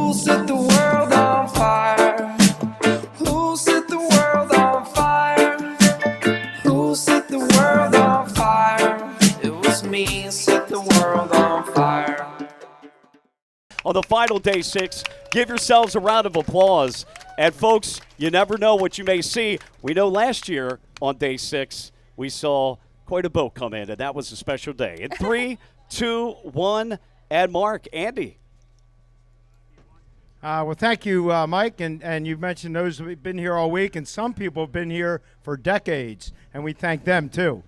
Who set the world on fire? Who set the world on fire? Who set the world on fire? It was me, set the world on fire. On the final day 6, give yourselves a round of applause. And folks, you never know what you may see. We know last year on day 6, we saw quite a boat come in, and that was a special day. In 3, 2, 1, and Mark, Andy. Well, thank you, Mike, and you've mentioned those who have been here all week, and some people have been here for decades, and we thank them too.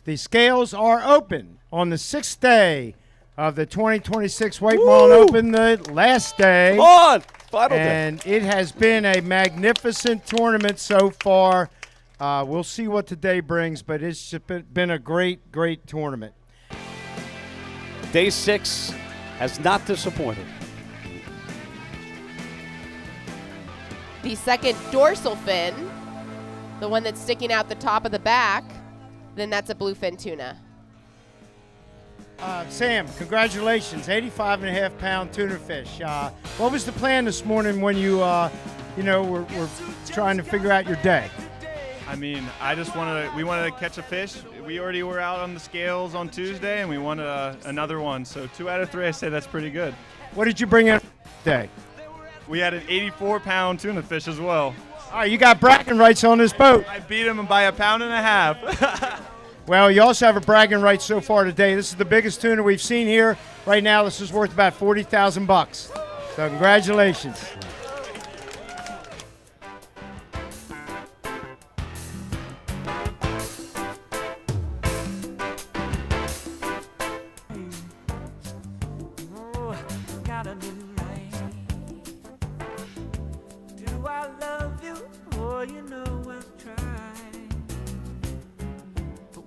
The scales are open on the 6th day of the 2026 White Marlin Open, the last day. Come on! Final day. And it has been a magnificent tournament so far. We'll see what today brings, but it's been a great, great tournament. Day 6 has not disappointed. The second dorsal fin, the one that's sticking out the top of the back, then that's a bluefin tuna. Sam, congratulations, 85.5-pound tuna fish. What was the plan this morning when you, were trying to figure out your day? I mean, we wanted to catch a fish. We already were out on the scales on Tuesday, and we wanted another one. So 2 out of 3, I say that's pretty good. What did you bring in today? We had an 84-pound tuna fish as well. All right, you got bragging rights on this boat. I beat him by 1.5 pounds. Well, you also have a bragging right so far today. This is the biggest tuna we've seen here. Right now, this is worth about $40,000. So congratulations.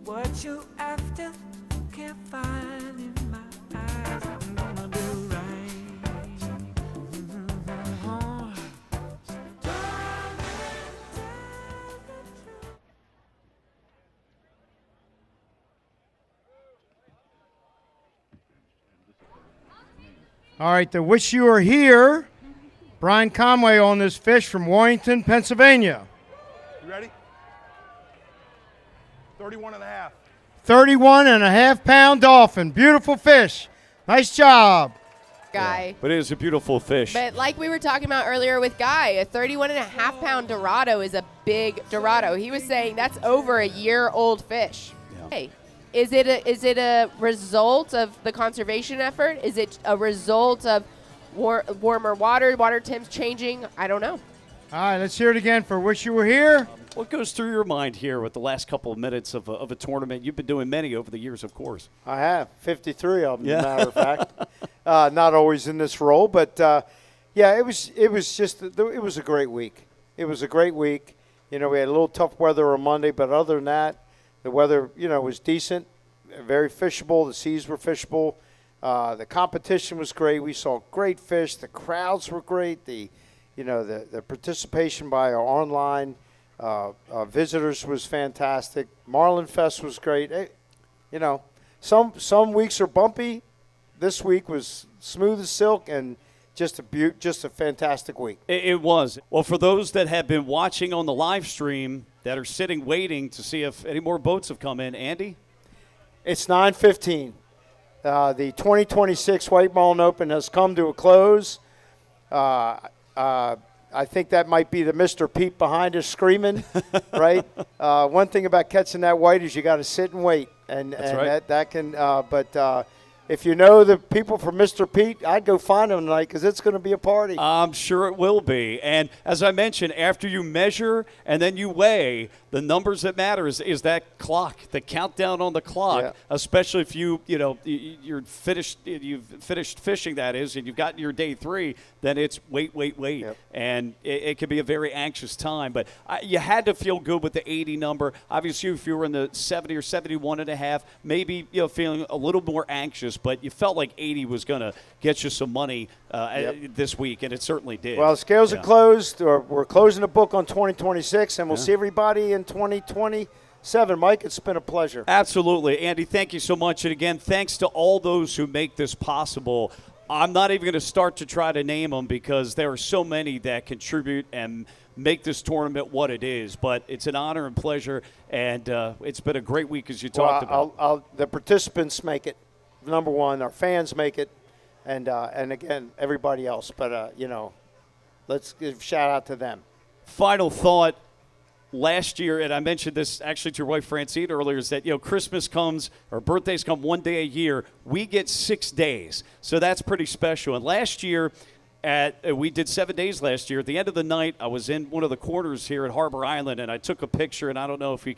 What you after can't find in my eyes. I'm gonna do right. All right, the Wish You Were Here, Brian Conway on this fish from Warrington, Pennsylvania. You ready? 31 and a half. 31.5-pound dolphin. Beautiful fish. Nice job. Guy. Yeah, but it is a beautiful fish. But like we were talking about earlier with Guy, a 31.5-pound Dorado is a big Dorado. He was saying that's over a year-old fish. Yeah. Hey, is it a result of the conservation effort? Is it a result of warmer water temps changing? I don't know. All right, let's hear it again for Wish You Were Here. What goes through your mind here with the last couple of minutes of a tournament? You've been doing many over the years, of course. I have, 53 of them, as a matter of fact. Not always in this role, but, it was a great week. It was a great week. You know, we had a little tough weather on Monday, but other than that, the weather, was decent, very fishable. The seas were fishable. The competition was great. We saw great fish. The crowds were great. The participation by our online visitors was fantastic. Marlin Fest was great. Some weeks are bumpy. This week was smooth as silk and just a fantastic week. It was. Well, for those that have been watching on the live stream that are sitting waiting to see if any more boats have come in, Andy? It's 9:15. The 2026 White Marlin Open has come to a close. I think that might be the Mr. Pete behind us screaming, right? One thing about catching that white is you got to sit and wait, and right. that can. But if you know the people from Mr. Pete, I'd go find them tonight because it's going to be a party. I'm sure it will be. And as I mentioned, after you measure and then you weigh, the numbers that matter is that clock, the countdown on the clock. Yeah. Especially if you've finished fishing, that is, and you've gotten your day 3, then it's wait, Yep. and it can be a very anxious time. But you had to feel good with the 80 number. Obviously, if you were in the 70 or 71 and a half, maybe feeling a little more anxious, but you felt like 80 was going to get you some money this week, and it certainly did. Well, scales are closed. We're closing the book on 2026, and we'll see everybody in 2027. Mike, it's been a pleasure. Absolutely. Andy, thank you so much. And again, thanks to all those who make this possible. I'm not even going to start to try to name them because there are so many that contribute and make this tournament what it is. But it's an honor and pleasure, and it's been a great week as you talked about. The participants make it, number one. Our fans make it, and again, everybody else. But, let's give a shout-out to them. Final thought. Last year, and I mentioned this actually to your wife Francine earlier, is that Christmas comes or birthdays come one day a year. We get 6 days, so that's pretty special. And last year, we did 7 days last year. At the end of the night, I was in one of the corners here at Harbor Island, and I took a picture. And I don't know if you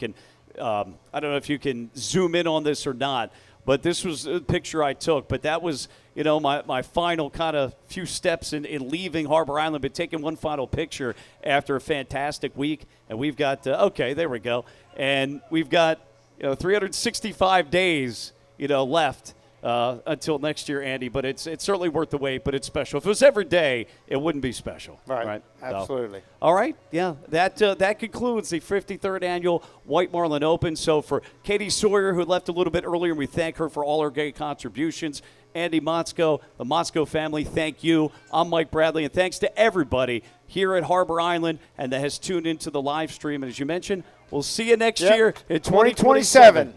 can zoom in on this or not. But this was a picture I took. But that was, my final kind of few steps in leaving Harbor Island, but taking one final picture after a fantastic week. And we've got, there we go. And we've got, 365 days, left until next year, Andy. But it's certainly worth the wait, but it's special. If it was every day, it wouldn't be special. Right. Absolutely. So, all right. Yeah, that concludes the 53rd Annual White Marlin Open. So for Katie Sawyer, who left a little bit earlier, we thank her for all her great contributions. Andy Motzko, the Motzko family, thank you. I'm Mike Bradley, and thanks to everybody here at Harbor Island and that has tuned into the live stream. And as you mentioned, we'll see you next year in 2027.